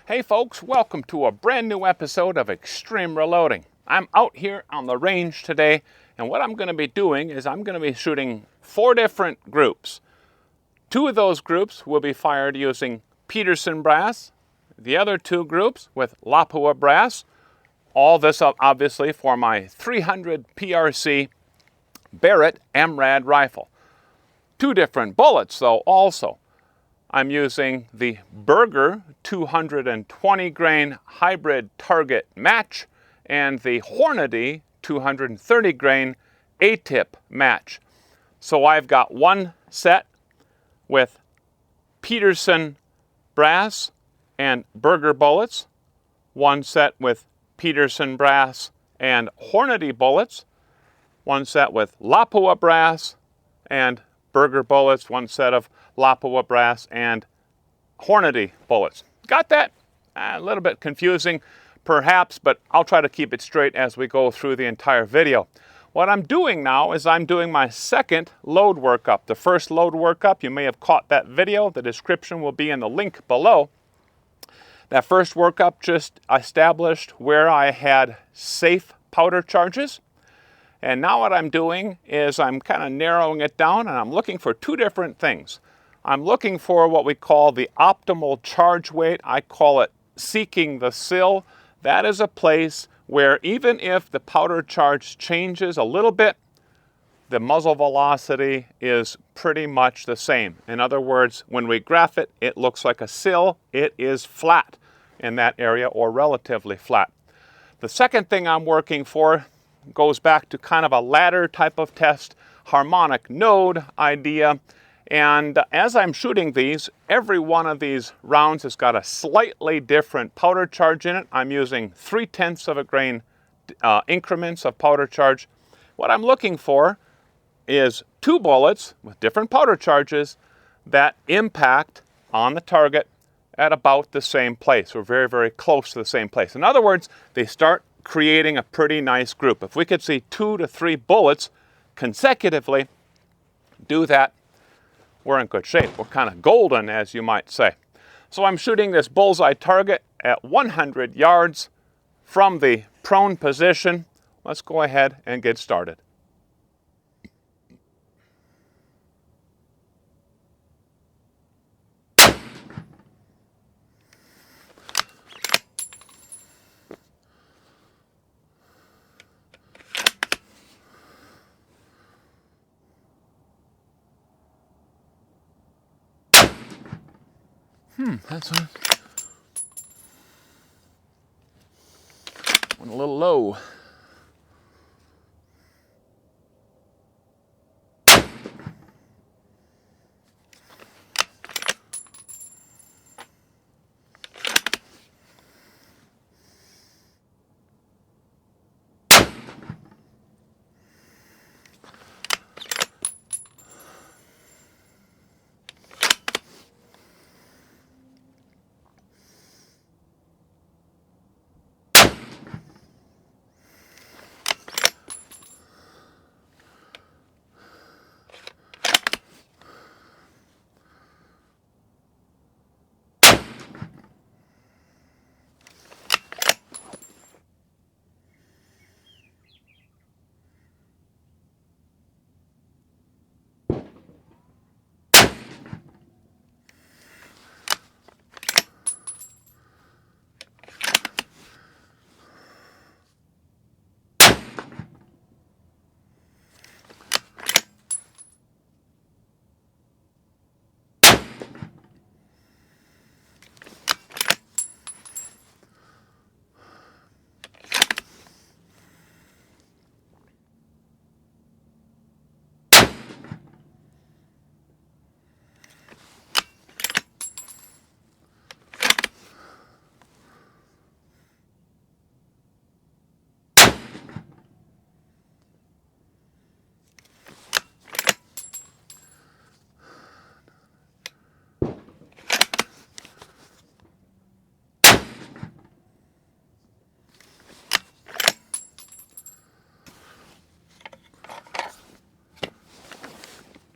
Hey folks, welcome to a brand new episode of Extreme Reloading. I'm out here on the range today, and what I'm going to be doing is I'm going to be shooting 4 different groups. 2 of those groups will be fired using Peterson brass, the other 2 groups with Lapua brass. All this obviously for my 300 PRC Barrett MRAD rifle. 2 different bullets though also. I'm using the Berger 220 grain Hybrid Target match and the Hornady 230 grain A-TIP match. So I've got one set with Peterson brass and Berger bullets, one set with Peterson brass and Hornady bullets, one set with Lapua brass and Berger bullets, one set of Lapua brass and Hornady bullets. Got that? A little bit confusing perhaps, but I'll try to keep it straight as we go through the entire video. What I'm doing now is I'm doing my second load workup. The first load workup, you may have caught that video. The description will be in the link below. That first workup just established where I had safe powder charges. And now what I'm doing is I'm kind of narrowing it down, and I'm looking for 2 different things. I'm looking for what we call the optimal charge weight. I call it seeking the sill. That is a place where even if the powder charge changes a little bit, the muzzle velocity is pretty much the same. In other words, when we graph it, it looks like a sill. It is flat in that area, or relatively flat. The second thing I'm working for goes back to kind of a ladder type of test, harmonic node idea. And as I'm shooting these, every one of these rounds has got a slightly different powder charge in it. I'm using 0.3 of a grain increments of powder charge. What I'm looking for is 2 bullets with different powder charges that impact on the target at about the same place, or very, very close to the same place. In other words, they start creating a pretty nice group. If we could see 2 to 3 bullets consecutively do that, we're in good shape. We're kind of golden, as you might say. So I'm shooting this bullseye target at 100 yards from the prone position. Let's go ahead and get started. That's went a little low.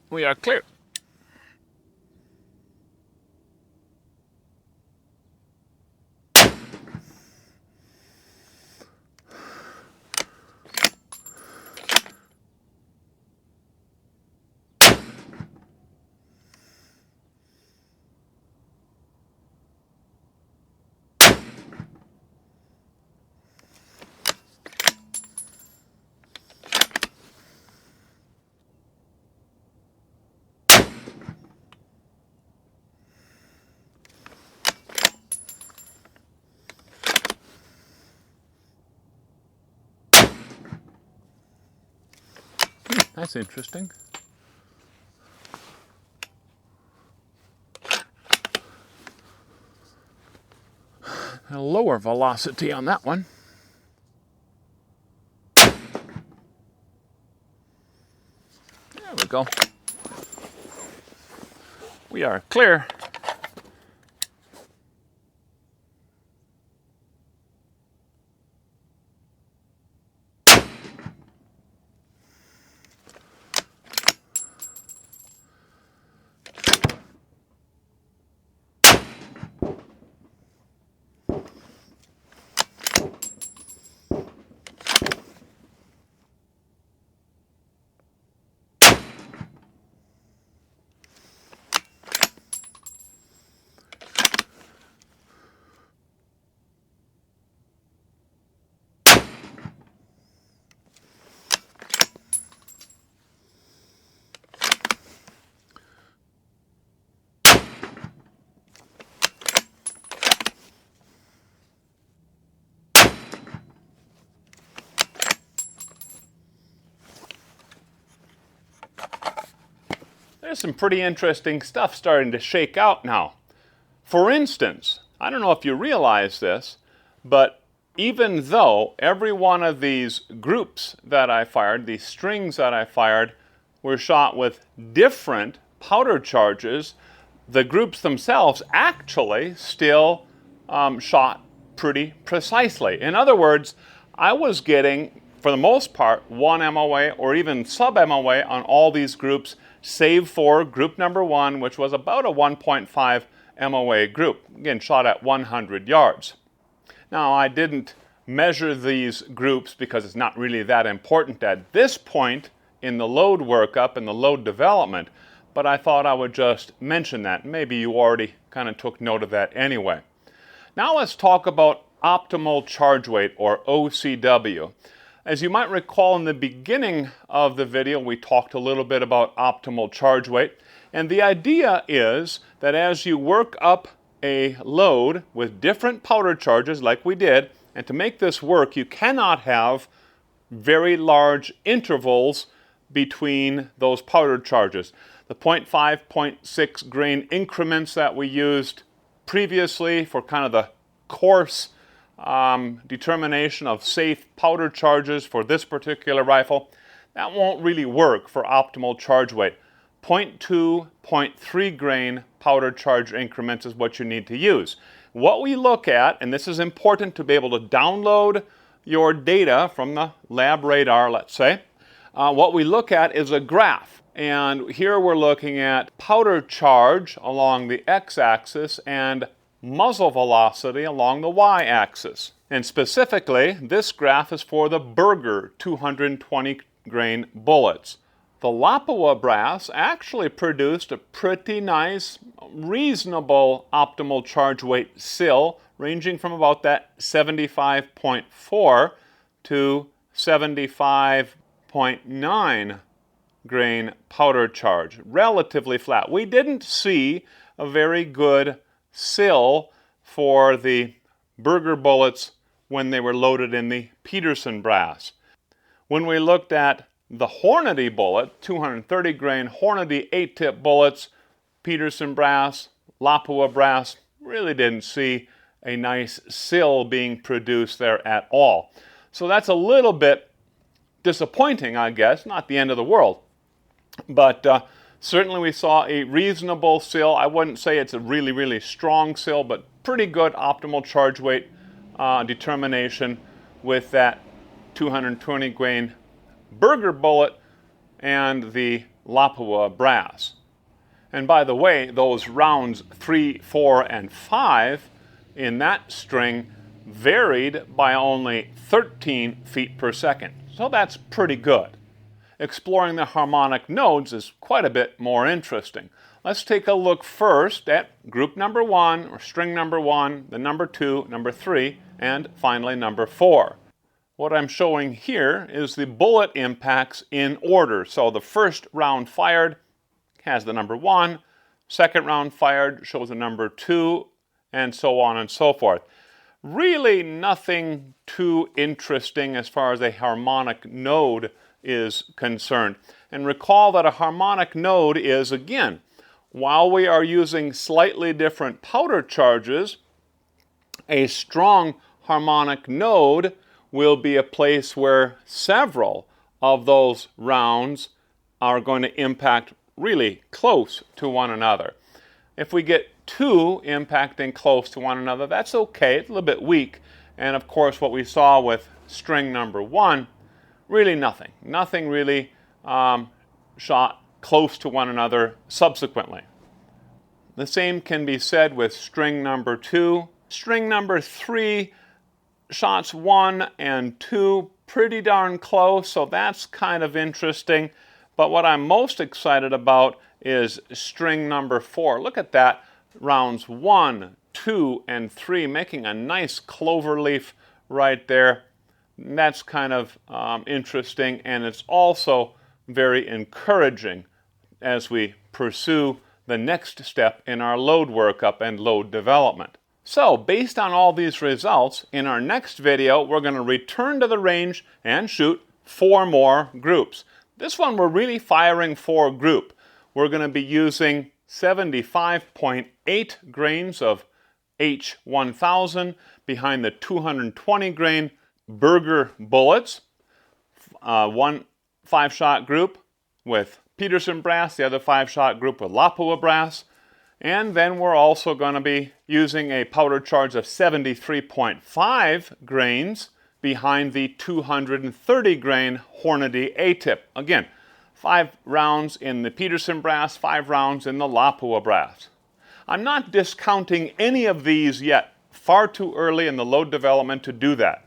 We are clear. That's interesting. A lower velocity on that one. There we go. We are clear. There's some pretty interesting stuff starting to shake out now. For instance, I don't know if you realize this, but even though every one of these groups that I fired, these strings that I fired, were shot with different powder charges, the groups themselves actually still shot pretty precisely. In other words, I was getting, for the most part, 1 MOA or even sub-MOA on all these groups, save for group number 1, which was about a 1.5 MOA group, again shot at 100 yards. Now, I didn't measure these groups because it's not really that important at this point in the load workup and the load development, but I thought I would just mention that. Maybe you already kind of took note of that anyway. Now let's talk about optimal charge weight, or OCW. As you might recall, in the beginning of the video, we talked a little bit about optimal charge weight. And the idea is that as you work up a load with different powder charges like we did, and to make this work, you cannot have very large intervals between those powder charges. The 0.5, 0.6 grain increments that we used previously for kind of the coarse determination of safe powder charges for this particular rifle, that won't really work for optimal charge weight. 0.2, 0.3 grain powder charge increments is what you need to use. What we look at, and this is important to be able to download your data from the lab radar, let's say, what we look at is a graph. And here we're looking at powder charge along the x-axis and muzzle velocity along the y-axis. And specifically, this graph is for the Berger 220 grain bullets. The Lapua brass actually produced a pretty nice, reasonable optimal charge weight SIL, ranging from about that 75.4 to 75.9 grain powder charge. Relatively flat. We didn't see a very good SIL for the Berger bullets when they were loaded in the Peterson brass. When we looked at the Hornady bullet, 230 grain Hornady A-TIP bullets, Peterson brass, Lapua brass, really didn't see a nice SIL being produced there at all. So that's a little bit disappointing, I guess, not the end of the world. But certainly we saw a reasonable SIL. I wouldn't say it's a really, really strong SIL, but pretty good optimal charge weight determination with that 220 grain Berger bullet and the Lapua brass. And by the way, those rounds 3, 4, and 5 in that string varied by only 13 feet per second. So that's pretty good. Exploring the harmonic nodes is quite a bit more interesting. Let's take a look first at group number 1, or string number 1, the number 2, number 3, and finally number 4. What I'm showing here is the bullet impacts in order. So the first round fired has the number 1, second round fired shows the number 2, and so on and so forth. Really nothing too interesting as far as a harmonic node is concerned. And recall that a harmonic node is, again, while we are using slightly different powder charges, a strong harmonic node will be a place where several of those rounds are going to impact really close to one another. If we get two impacting close to one another, that's okay. It's a little bit weak. And of course, what we saw with string number 1, really nothing. Nothing really shot close to one another subsequently. The same can be said with string number 2. String number 3, shots 1 and 2, pretty darn close, so that's kind of interesting. But what I'm most excited about is string number 4. Look at that, rounds 1, 2, and 3, making a nice clover leaf right there. That's kind of interesting, and it's also very encouraging as we pursue the next step in our load workup and load development. So, based on all these results, in our next video, we're going to return to the range and shoot 4 more groups. This one, we're really firing for group. We're going to be using 75.8 grains of H1000 behind the 220 grain Berger bullets. One 5-shot group with Peterson brass, the other 5-shot group with Lapua brass. And then we're also going to be using a powder charge of 73.5 grains behind the 230 grain Hornady A-TIP. Again, 5 rounds in the Peterson brass, 5 rounds in the Lapua brass. I'm not discounting any of these yet. Far too early in the load development to do that.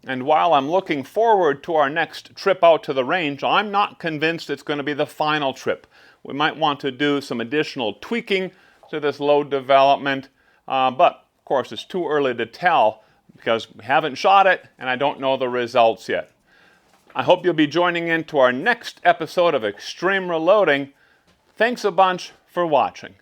And while I'm looking forward to our next trip out to the range, I'm not convinced it's going to be the final trip. We might want to do some additional tweaking to this load development, but of course it's too early to tell because we haven't shot it and I don't know the results yet. I hope you'll be joining in to our next episode of Extreme Reloading. Thanks a bunch for watching.